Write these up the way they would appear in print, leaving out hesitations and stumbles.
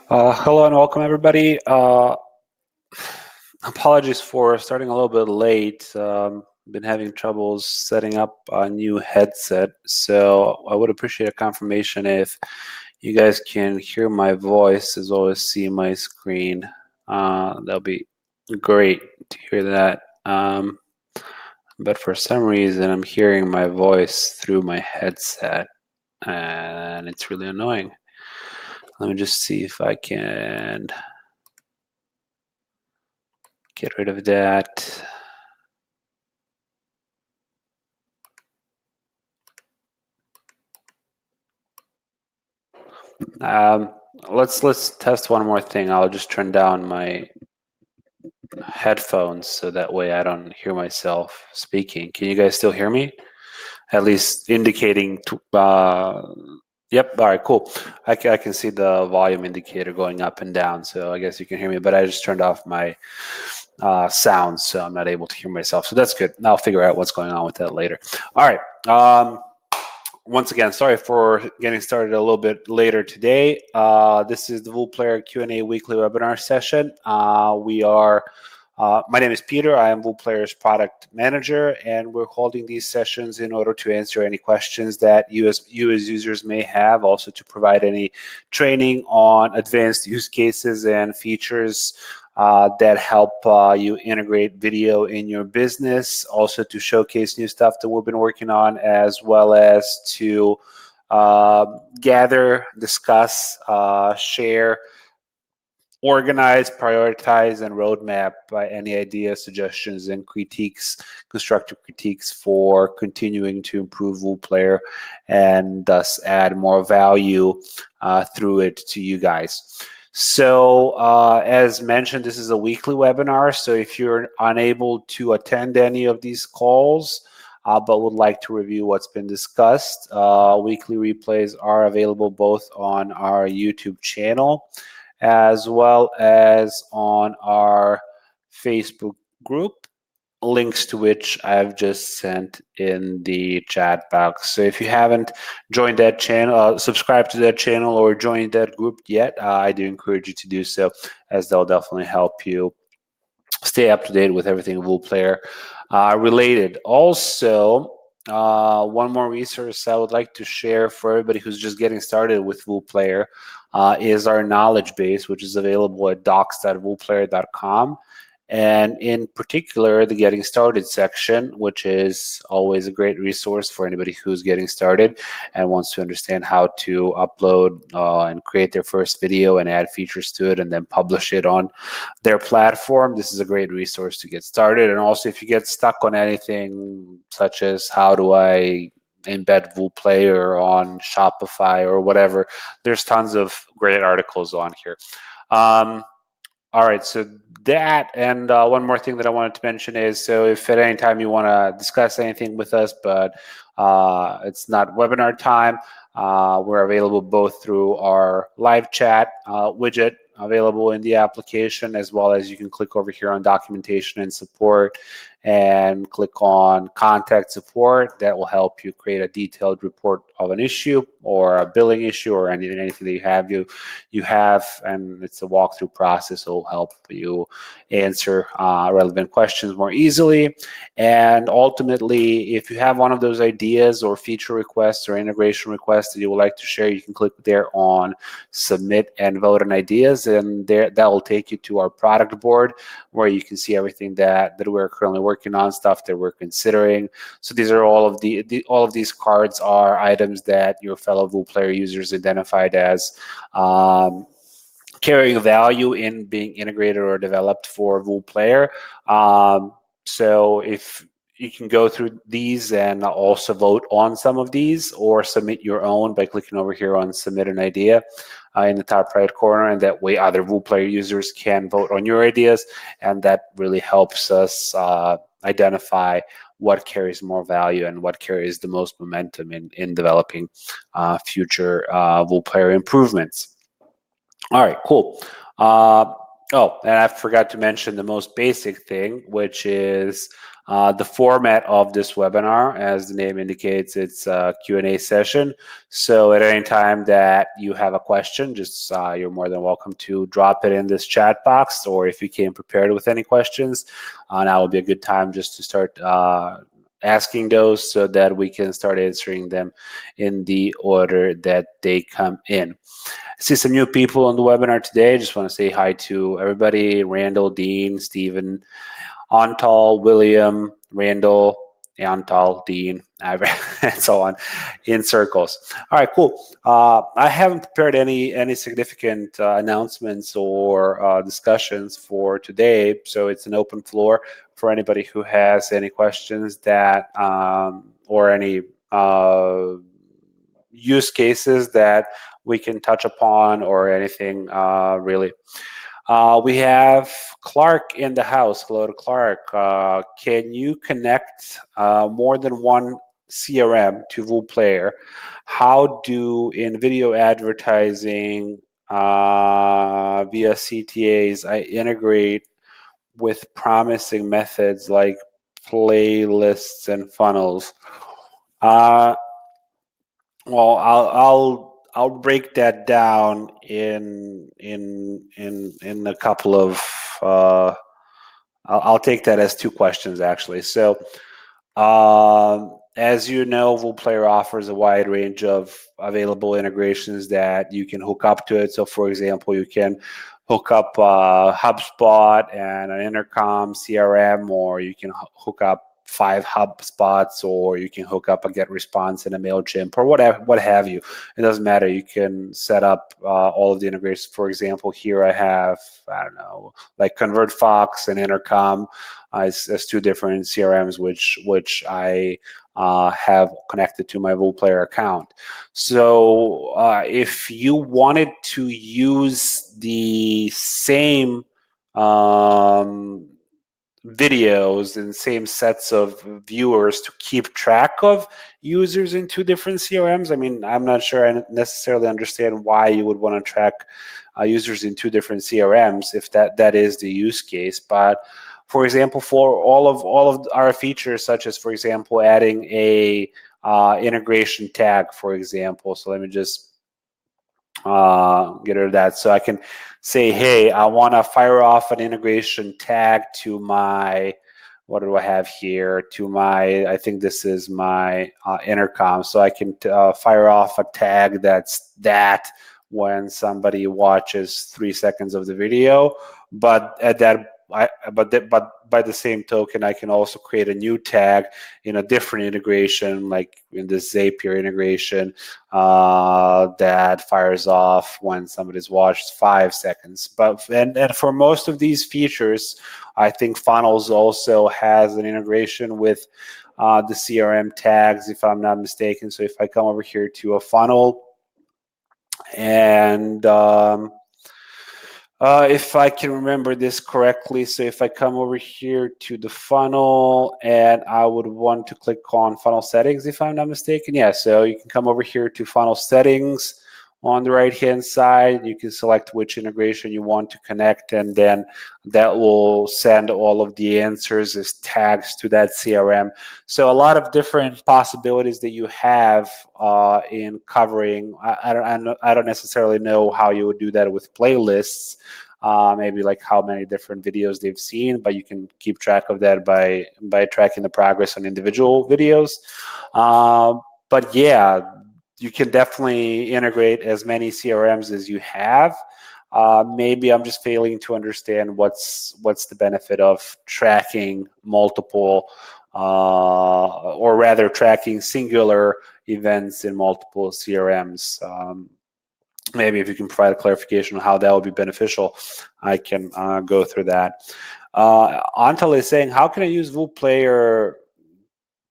Hello and welcome, everybody. Apologies for starting a little bit late. Been having troubles setting up a new headset, so I would appreciate a confirmation if you guys can hear my voice as well as see my screen. That'll be great to hear that. But for some reason, I'm hearing my voice through my headset, and it's really annoying. Let me just see if I can get rid of that. Let's test one more thing. I'll just turn down my headphones so that way I don't hear myself speaking. Can you guys still hear me? At least indicating. Yep. All right. Cool. I can see the volume indicator going up and down, so I guess you can hear me. But I just turned off my sound, so I'm not able to hear myself. So that's good. I'll figure out what's going on with that later. All right. Once again, sorry for getting started a little bit later today. This is the VoolPlayer Q&A weekly webinar session. My name is Peter. I am VoolPlayer's product manager, and we're holding these sessions in order to answer any questions that you as users may have, also to provide any training on advanced use cases and features that help you integrate video in your business, also to showcase new stuff that we've been working on, as well as to gather, discuss, share, organize, prioritize, and roadmap any ideas, suggestions, and critiques, constructive critiques for continuing to improve VoolPlayer and thus add more value through it to you guys. So as mentioned, this is a weekly webinar. So if you're unable to attend any of these calls, but would like to review what's been discussed, weekly replays are available both on our YouTube channel as well as on our Facebook group, links to which I've just sent in the chat box. So if you haven't joined that channel, subscribed to that channel or joined that group yet, I do encourage you to do so, as they'll definitely help you stay up to date with everything VoolPlayer related. Also, one more resource I would like to share for everybody who's just getting started with VoolPlayer is our knowledge base, which is available at docs.voolplayer.com. And in particular, the Getting Started section, which is always a great resource for anybody who's getting started and wants to understand how to upload and create their first video and add features to it and then publish it on their platform. This is a great resource to get started. And also, if you get stuck on anything such as how do I embed VoolPlayer on Shopify or whatever, there's tons of great articles on here. All right, so that, and one more thing that I wanted to mention is, so if at any time you want to discuss anything with us, but it's not webinar time, we're available both through our live chat widget available in the application, as well as you can click over here on documentation and support and click on contact support. That will help you create a detailed report of an issue or a billing issue or anything that you have, and it's a walkthrough process. It will help you answer relevant questions more easily. And ultimately, if you have one of those ideas or feature requests or integration requests that you would like to share, you can click there on submit and vote on ideas, and that will take you to our product board where you can see everything that we're currently working on, stuff that we're considering. So these are all of these cards are items that your fellow VoolPlayer users identified as carrying value in being integrated or developed for VoolPlayer. So if you can go through these and also vote on some of these or submit your own by clicking over here on submit an idea in the top right corner, and that way other VoolPlayer users can vote on your ideas, and that really helps us identify what carries more value and what carries the most momentum in developing future VoolPlayer improvements. All right, cool. Oh, and I forgot to mention the most basic thing, which is The format of this webinar, as the name indicates, it's a Q&A session. So at any time that you have a question, just you're more than welcome to drop it in this chat box, or if you came prepared with any questions, now would be a good time just to start asking those so that we can start answering them in the order that they come in. I see some new people on the webinar today. Just want to say hi to everybody: Randall, Dean, Stephen, Antal, William, Randall, Antal, Dean, and so on, in circles. All right, cool. I haven't prepared any significant announcements or discussions for today, so it's an open floor for anybody who has any questions that or any use cases that we can touch upon, or anything really. We have Clark in the house. Hello to Clark. Can you connect more than one CRM to VooPlayer? How do in video advertising via CTAs I integrate with promising methods like playlists and funnels? Well, I'll break that down in a couple of. I'll take that as two questions actually. So, as you know, VooPlayer offers a wide range of available integrations that you can hook up to it. So, for example, you can hook up HubSpot and an Intercom CRM, or you can hook up 5 HubSpots, or you can hook up a GetResponse and a MailChimp, or whatever, what have you. It doesn't matter. You can set up all of the integrations. For example, here I have, I don't know, like ConvertFox and Intercom as 2 different CRMs, which I have connected to my VooPlayer account. So if you wanted to use the same videos and same sets of viewers to keep track of users in 2 different CRMs, I mean, I'm not sure I necessarily understand why you would want to track users in 2 different CRMs if that is the use case. But for example, for all of our features, such as, for example, adding a integration tag, for example. So let me just get rid of that. So I can say, hey, I want to fire off an integration tag to my, what do I have here? To my, I think this is my Intercom. So I can fire off a tag that's that when somebody watches 3 seconds of the video. But at that, but by the same token, I can also create a new tag in a different integration, like in the Zapier integration, that fires off when somebody's watched 5 seconds. But and for most of these features, I think Funnels also has an integration with the CRM tags, if I'm not mistaken. So if I come over here to a funnel, and if I can remember this correctly, so if I come over here to the funnel and I would want to click on funnel settings, if I'm not mistaken. Yeah, so you can come over here to funnel settings on the right-hand side. You can select which integration you want to connect, and then that will send all of the answers as tags to that CRM. So a lot of different possibilities that you have in covering. I don't necessarily know how you would do that with playlists. Maybe like how many different videos they've seen, but you can keep track of that by tracking the progress on individual videos. But yeah, you can definitely integrate as many CRMs as you have. Maybe I'm just failing to understand what's the benefit of tracking multiple, or rather tracking singular events in multiple CRMs. Maybe if you can provide a clarification on how that would be beneficial, I can go through that. Antal is saying, how can I use VooPlayer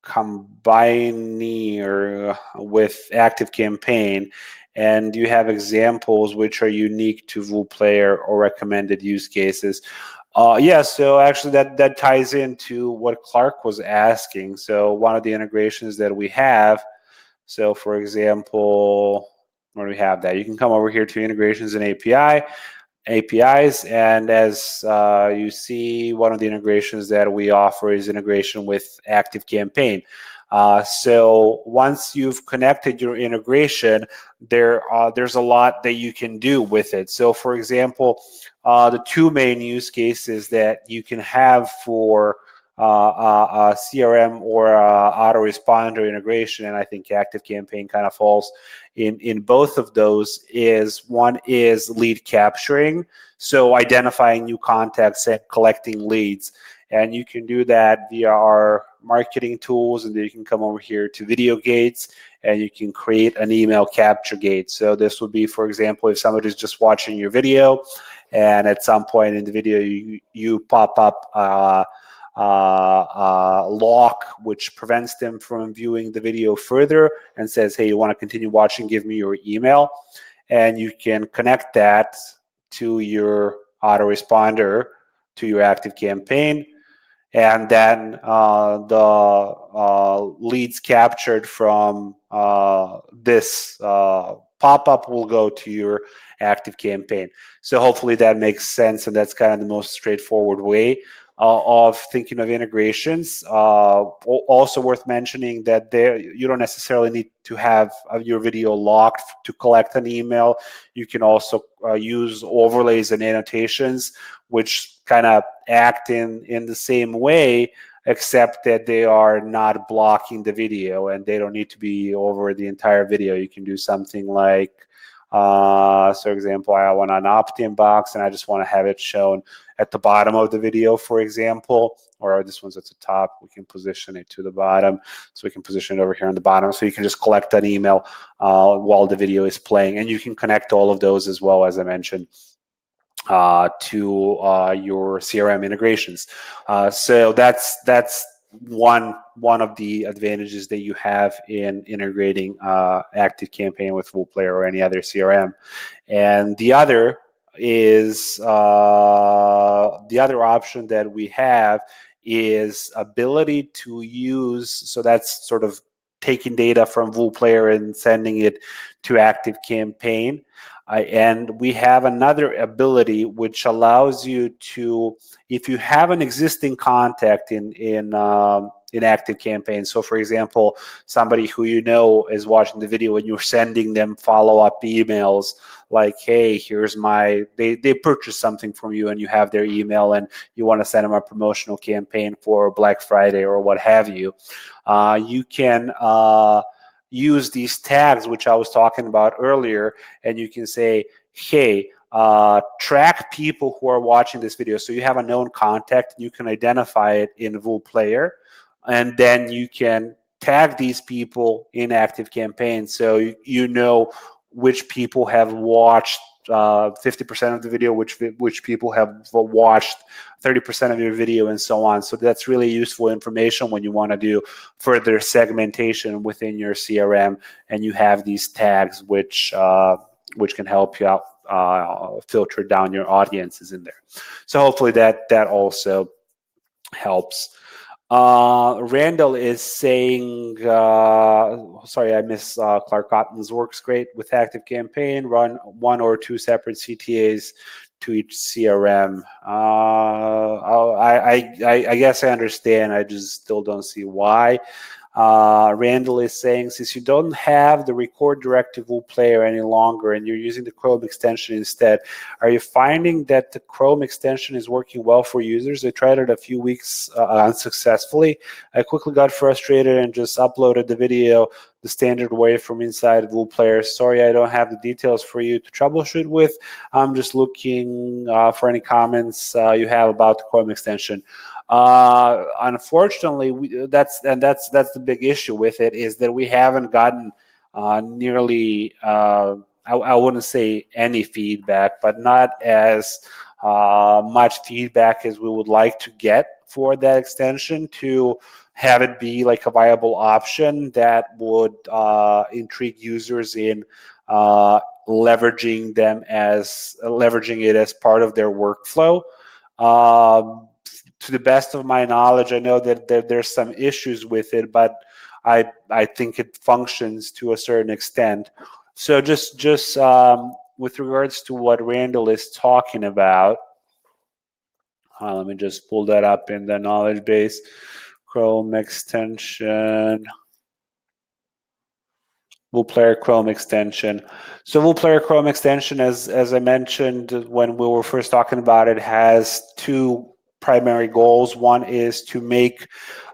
combining or with ActiveCampaign? And do you have examples which are unique to VooPlayer or recommended use cases? Yeah, so actually that ties into what Clark was asking. So one of the integrations that we have, so for example, where do we have that? You can come over here to integrations and API. APIs. And as you see, one of the integrations that we offer is integration with ActiveCampaign. So once you've connected your integration, there's a lot that you can do with it. So for example, the two main use cases that you can have for a CRM or autoresponder integration, and I think ActiveCampaign kind of falls in both of those, is one is lead capturing, so identifying new contacts and collecting leads. And you can do that via our marketing tools, and then you can come over here to video gates and you can create an email capture gate. So this would be, for example, if somebody's just watching your video and at some point in the video you pop up lock which prevents them from viewing the video further and says, hey, you want to continue watching, give me your email. And you can connect that to your autoresponder, to your ActiveCampaign, and then the leads captured from this pop-up will go to your ActiveCampaign. So hopefully that makes sense, and that's kind of the most straightforward way of thinking of integrations. Also worth mentioning that you don't necessarily need to have your video locked to collect an email. You can also use overlays and annotations, which kind of act in the same way, except that they are not blocking the video and they don't need to be over the entire video. You can do something like, so for example, I want an opt-in box and I just want to have it shown at the bottom of the video, for example, or this one's at the top. We can position it to the bottom, so we can position it over here on the bottom. So you can just collect an email while the video is playing, and you can connect all of those as well, as I mentioned, to your CRM integrations. So that's one of the advantages that you have in integrating ActiveCampaign with WooPlayer or any other CRM. And the other is the other option that we have is ability to use, so that's sort of taking data from WooPlayer and sending it to ActiveCampaign. And we have another ability which allows you to, if you have an existing contact in ActiveCampaign, so for example, somebody who you know is watching the video and you're sending them follow-up emails like, hey, here's my, they purchased something from you and you have their email and you want to send them a promotional campaign for Black Friday or what have you, you can use these tags, which I was talking about earlier, and you can say, hey, track people who are watching this video. So you have a known contact, you can identify it in WooPlayer, and then you can tag these people in ActiveCampaign, so you know which people have watched 50% of the video, which people have watched 30% of your video, and so on. So that's really useful information when you want to do further segmentation within your CRM, and you have these tags which can help you out filter down your audiences in there. So hopefully that also helps. Randall is saying, sorry, I miss Clark Cotton's works great with ActiveCampaign, run 1 or 2 separate CTAs to each CRM. I guess I understand. I just still don't see why. Randall is saying, since you don't have the record directive WooPlayer any longer and you're using the Chrome extension instead, are you finding that the Chrome extension is working well for users? I tried it a few weeks unsuccessfully. I quickly got frustrated and just uploaded the video the standard way from inside WooPlayer. Sorry, I don't have the details for you to troubleshoot with. I'm just looking for any comments you have about the Chrome extension. Unfortunately, that's the big issue with it, is that we haven't gotten nearly, I wouldn't say any feedback, but not as much feedback as we would like to get for that extension to have it be like a viable option that would intrigue users in leveraging it as part of their workflow. To the best of my knowledge, I know that there's some issues with it, but I think it functions to a certain extent. So just with regards to what Randall is talking about, let me just pull that up in the knowledge base. Chrome extension, WooPlayer Chrome extension. So WooPlayer Chrome extension, as I mentioned when we were first talking about it, has two primary goals. One is to make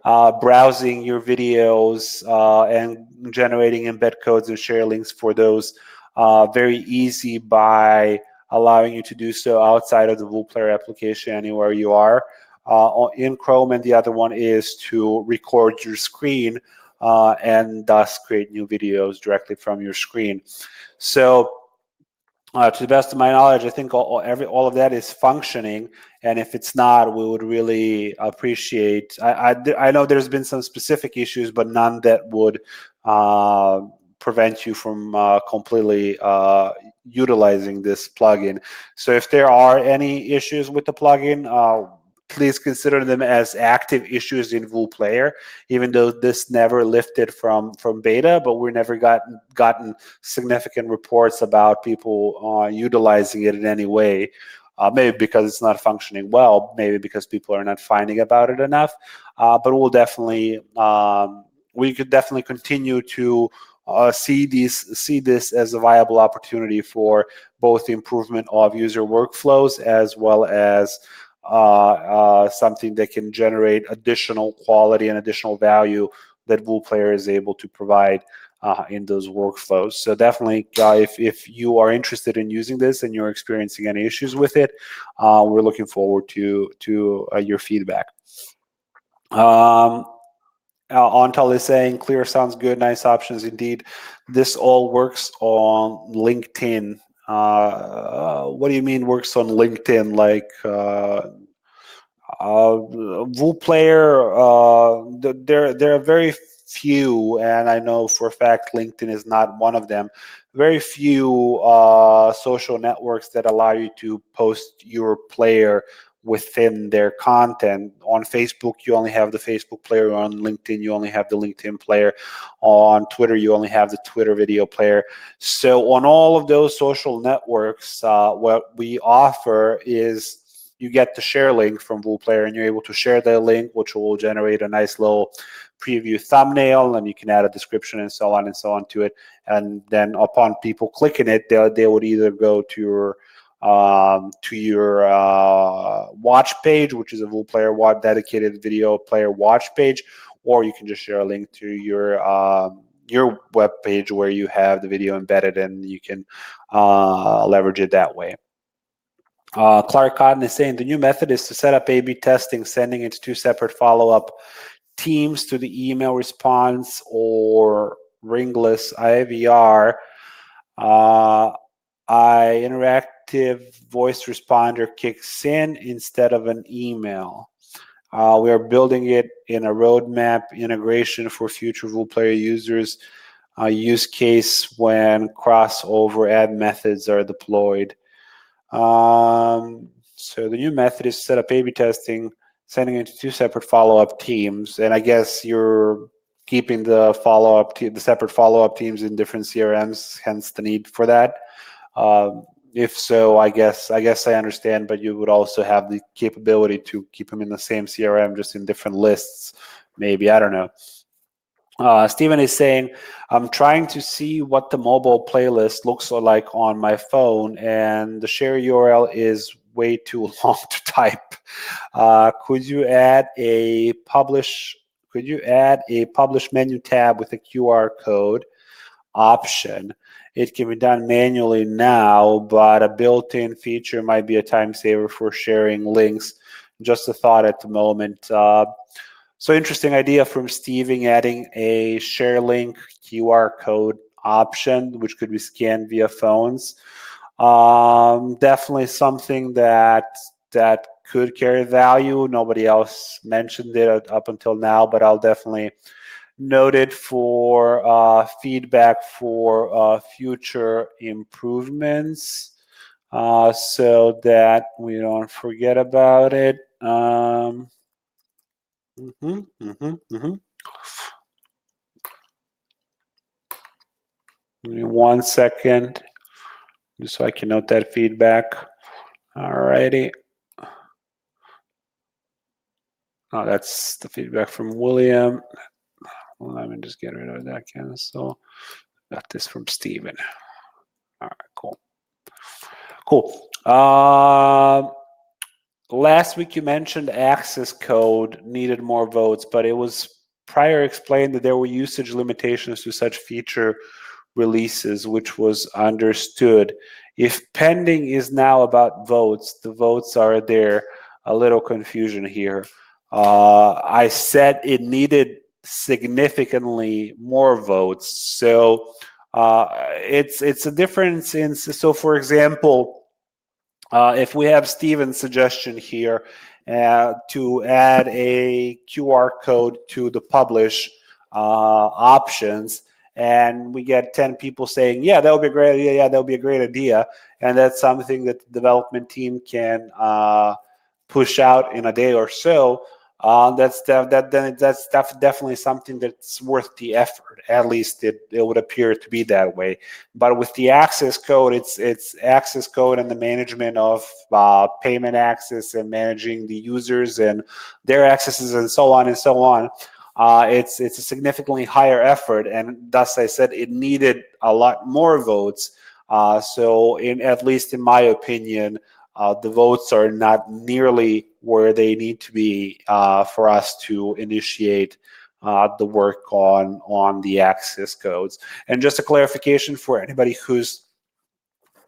browsing your videos and generating embed codes and share links for those very easy by allowing you to do so outside of the WooPlayer application anywhere you are in Chrome. And the other one is to record your screen and thus create new videos directly from your screen. So to the best of my knowledge, I think all of that is functioning, and if it's not, we would really appreciate. I know there's been some specific issues, but none that would prevent you from completely utilizing this plugin. So if there are any issues with the plugin, please consider them as active issues in WooPlayer, even though this never lifted from beta, but we never gotten significant reports about people utilizing it in any way. Maybe because it's not functioning well, maybe because people are not finding about it enough. But we'll definitely, we could definitely continue to see this as a viable opportunity for both the improvement of user workflows as well as something that can generate additional quality and additional value that WooPlayer is able to provide in those workflows. So definitely, if you are interested in using this and you're experiencing any issues with it, we're looking forward to your feedback. Antal is saying, clear, sounds good, nice options indeed. This all works on LinkedIn. What do you mean works on LinkedIn? Like WooPlayer, there are very few, and I know for a fact LinkedIn is not one of them. Very few social networks that allow you to post your player within their content. On Facebook, you only have the Facebook player. On LinkedIn, you only have the LinkedIn player. On Twitter, you only have the Twitter video player. So on all of those social networks, what we offer is you get the share link from WooPlayer, and you're able to share the link, which will generate a nice little preview thumbnail, and you can add a description and so on to it. And then upon people clicking it, they would either go to your watch page, which is a WooPlayer dedicated video player watch page, or you can just share a link to your web page where you have the video embedded, and you can leverage it that way. Clark Cotton is saying the new method is to set up A/B testing, sending it to 2 separate follow-up teams to the email response or ringless IVR. Interactive voice responder kicks in instead of an email. We are building it in a roadmap integration for future WooPlayer users. Use case when crossover ad methods are deployed. So the new method is to set up A/B testing, sending it to 2 separate follow-up teams, and I guess you're keeping the separate follow-up teams in different CRMs, hence the need for that. If so, I guess I understand, but you would also have the capability to keep them in the same CRM, just in different lists. Maybe, I don't know. Steven is saying, I'm trying to see what the mobile playlist looks like on my phone, and the share URL is way too long to type. Could you add a publish menu tab with a QR code option? It can be done manually now, but a built-in feature might be a time saver for sharing links. Just a thought at the moment. So interesting idea from Steven, adding a share link QR code option, which could be scanned via phones. Definitely something that could carry value. Nobody else mentioned it up until now, but I'll definitely note it for feedback for future improvements, so that we don't forget about it. Give me 1 second. just so I can note that feedback. Alrighty. Oh, that's the feedback from William. Well, let me just get rid of that cancel. Got this from Steven. All right, cool. Cool. Last week you mentioned access code needed more votes, but it was prior explained that there were usage limitations to such feature releases, which was understood. If pending is now about votes, the votes are there. A little confusion here. I said it needed significantly more votes, so it's a difference in. So, for example, if we have Steven's suggestion here to add a QR code to the publish options, and we get 10 people saying, yeah, that would be a great idea, yeah, that would be a great idea, and that's something that the development team can push out in a day or so, that's definitely something that's worth the effort. At least it would appear to be that way. But with the access code, it's access code and the management of payment access and managing the users and their accesses and so on and so on. It's a significantly higher effort, and thus I said it needed a lot more votes. So, at least in my opinion, the votes are not nearly where they need to be for us to initiate the work on the access codes. And just a clarification for anybody who's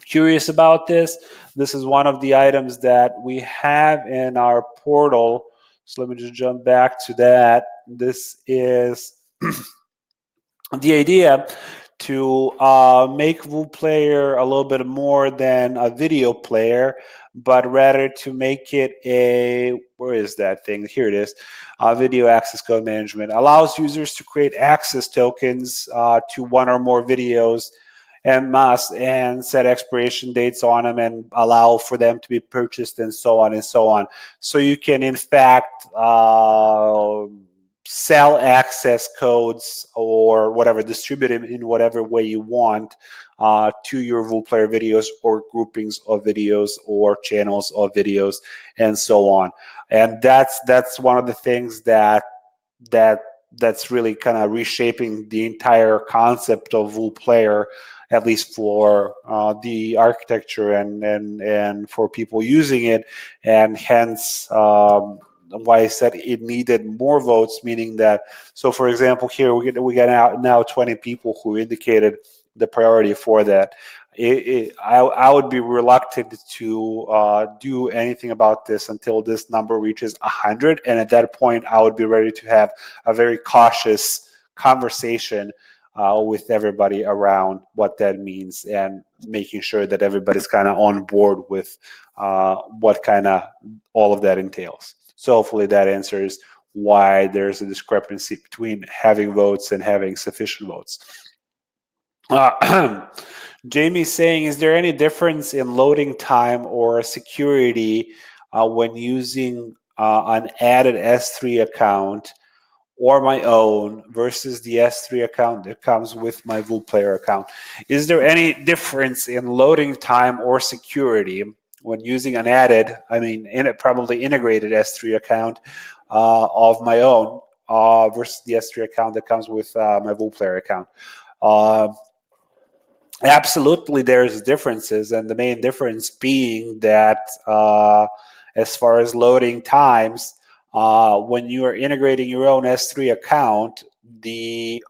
curious about this, this is one of the items that we have in our portal. So let me just jump back to that. This is the idea to make VooPlayer a little bit more than a video player, but rather to make it a, where is that thing? Here it is. Video access code management allows users to create access tokens to one or more videos and set expiration dates on them and allow for them to be purchased and so on and so on. So you can, in fact, sell access codes or whatever, distribute them in whatever way you want to your VooPlayer videos or groupings of videos or channels of videos and so on. And that's one of the things that's really kind of reshaping the entire concept of VooPlayer, at least for the architecture and for people using it, and hence why I said it needed more votes, meaning that, so for example, here we got now 20 people who indicated the priority for that. I would be reluctant to do anything about this until this number reaches 100, and at that point I would be ready to have a very cautious conversation with everybody around what that means and making sure that everybody's kind of on board with what kind of all of that entails. So hopefully that answers why there's a discrepancy between having votes and having sufficient votes. Jamie's saying, is there any difference in loading time or security when using an added S3 account or my own versus the S3 account that comes with my VooPlayer account? Is there any difference in loading time or security when using an added, probably integrated S3 account of my own versus the S3 account that comes with my VooPlayer account? Absolutely, there's differences, and the main difference being that as far as loading times, when you are integrating your own S3 account, the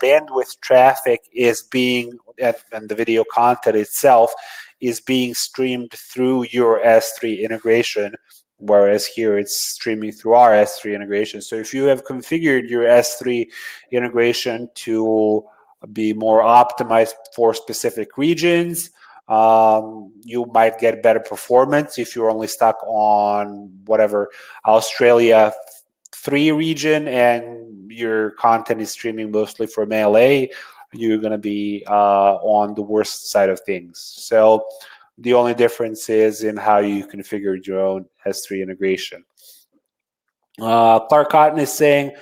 bandwidth traffic is being, and the video content itself is being streamed through your S3 integration, whereas here it's streaming through our S3 integration. So if you have configured your S3 integration to be more optimized for specific regions, you might get better performance. If you're only stuck on whatever Australia 3 region and your content is streaming mostly from LA, you're going to be on the worst side of things. So the only difference is in how you configured your own S3 integration. Clark Cotton is saying,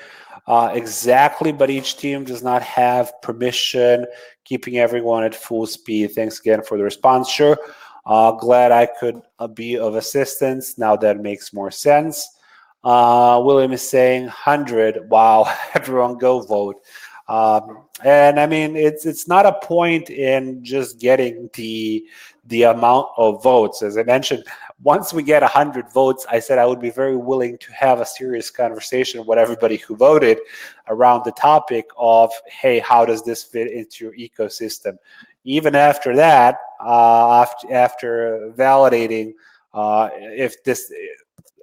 exactly, but each team does not have permission, keeping everyone at full speed. Thanks again for the response. Sure. Glad I could be of assistance. Now that makes more sense. William is saying 100. Wow, everyone go vote. And I mean, it's not a point in just getting the amount of votes. As I mentioned, once we get 100 votes, I said I would be very willing to have a serious conversation with everybody who voted around the topic of, hey, how does this fit into your ecosystem? Even after that, after validating, if this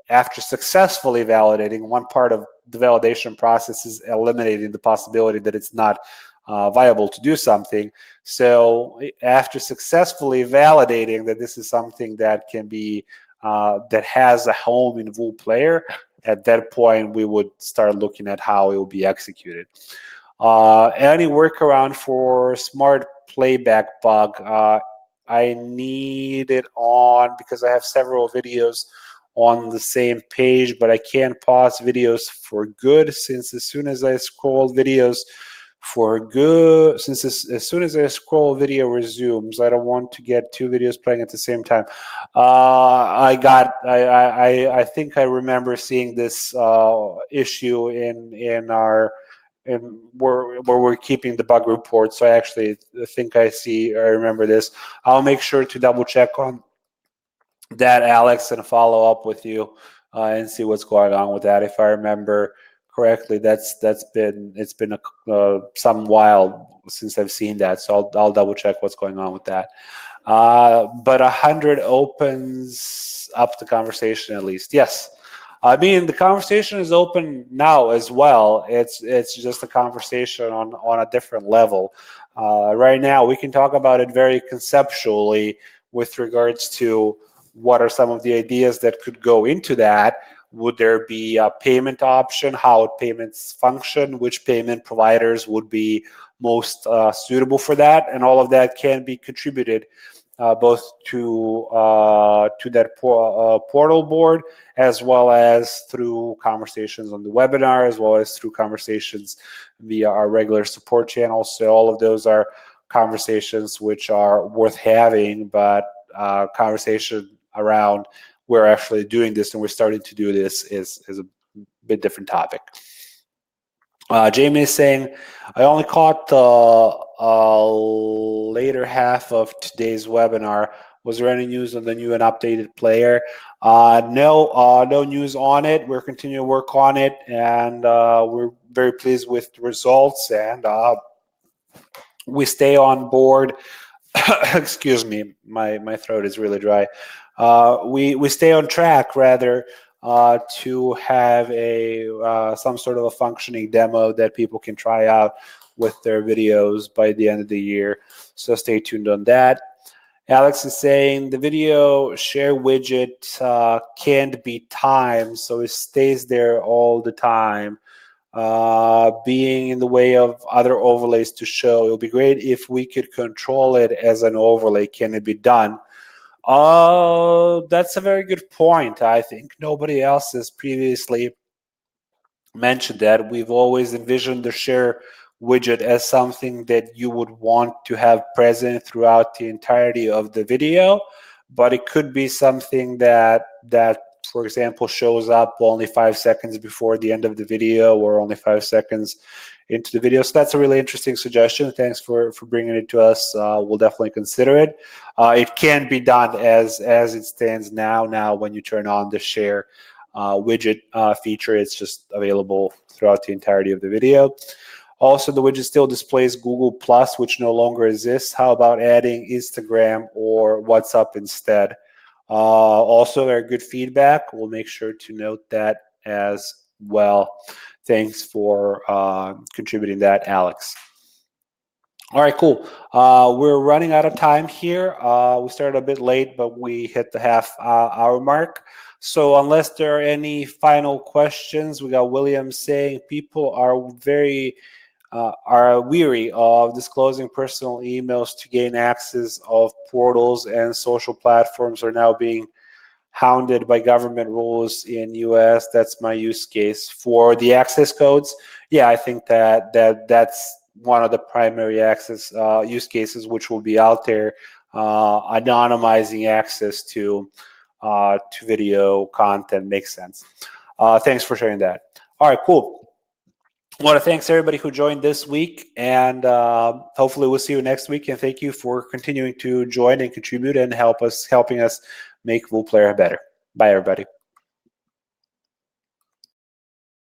after successfully validating, one part of the validation process is eliminating the possibility that it's not viable to do something. So after successfully validating that this is something that can be, that has a home in Vool Player, at that point we would start looking at how it will be executed. Any workaround for smart playback bug? I need it on because I have several videos on the same page, but I can't pause videos for good since as soon as I scroll videos for good, since as soon as I scroll video resumes, I don't want to get two videos playing at the same time. I think I remember seeing this issue in our where we're keeping the bug report. So I actually think I remember this. I'll make sure to double check on that, Alex, and follow up with you and see what's going on with that. If I remember correctly, it's been some while since I've seen that, so I'll double check what's going on with that. But 100 opens up the conversation at least. Yes. I mean, the conversation is open now as well. It's just a conversation on a different level. Right now, we can talk about it very conceptually with regards to what are some of the ideas that could go into that. Would there be a payment option? How payments function? Which payment providers would be most suitable for that? And all of that can be contributed both to that portal board, as well as through conversations on the webinar, as well as through conversations via our regular support channels. So all of those are conversations which are worth having, but conversation around we're actually doing this and we're starting to do this is a bit different topic. Jamie is saying, I only caught the later half of today's webinar. Was there any news on the new and updated player? No news on it. We're continuing to work on it, and we're very pleased with the results, and we stay on board. Excuse me, my throat is really dry. We stay on track, rather, to have some sort of a functioning demo that people can try out with their videos by the end of the year. So stay tuned on that. Alex is saying the video share widget can't be timed, so it stays there all the time, being in the way of other overlays to show. It would be great if we could control it as an overlay. Can it be done? That's a very good point. I think nobody else has previously mentioned that. We've always envisioned the share widget as something that you would want to have present throughout the entirety of the video, but it could be something that for example shows up only 5 seconds before the end of the video or only 5 seconds into the video. So that's a really interesting suggestion. Thanks for bringing it to us. We'll definitely consider it. It can be done as it stands now when you turn on the share widget feature. It's just available throughout the entirety of the video. Also, the widget still displays Google Plus, which no longer exists. How about adding Instagram or WhatsApp instead? Also, very good feedback. We'll make sure to note that as well. Thanks for contributing that, Alex. All right, cool. We're running out of time here. We started a bit late, but we hit the half-hour mark. So unless there are any final questions, we got William saying people are weary of disclosing personal emails to gain access of portals, and social platforms are now being hounded by government rules in US. That's my use case. For the access codes, yeah, I think that's one of the primary access use cases which will be out there, anonymizing access to video content makes sense. Thanks for sharing that. All right, cool. I want to thanks everybody who joined this week, and hopefully we'll see you next week. And thank you for continuing to join and contribute and helping us make WooPlayer better. Bye, everybody.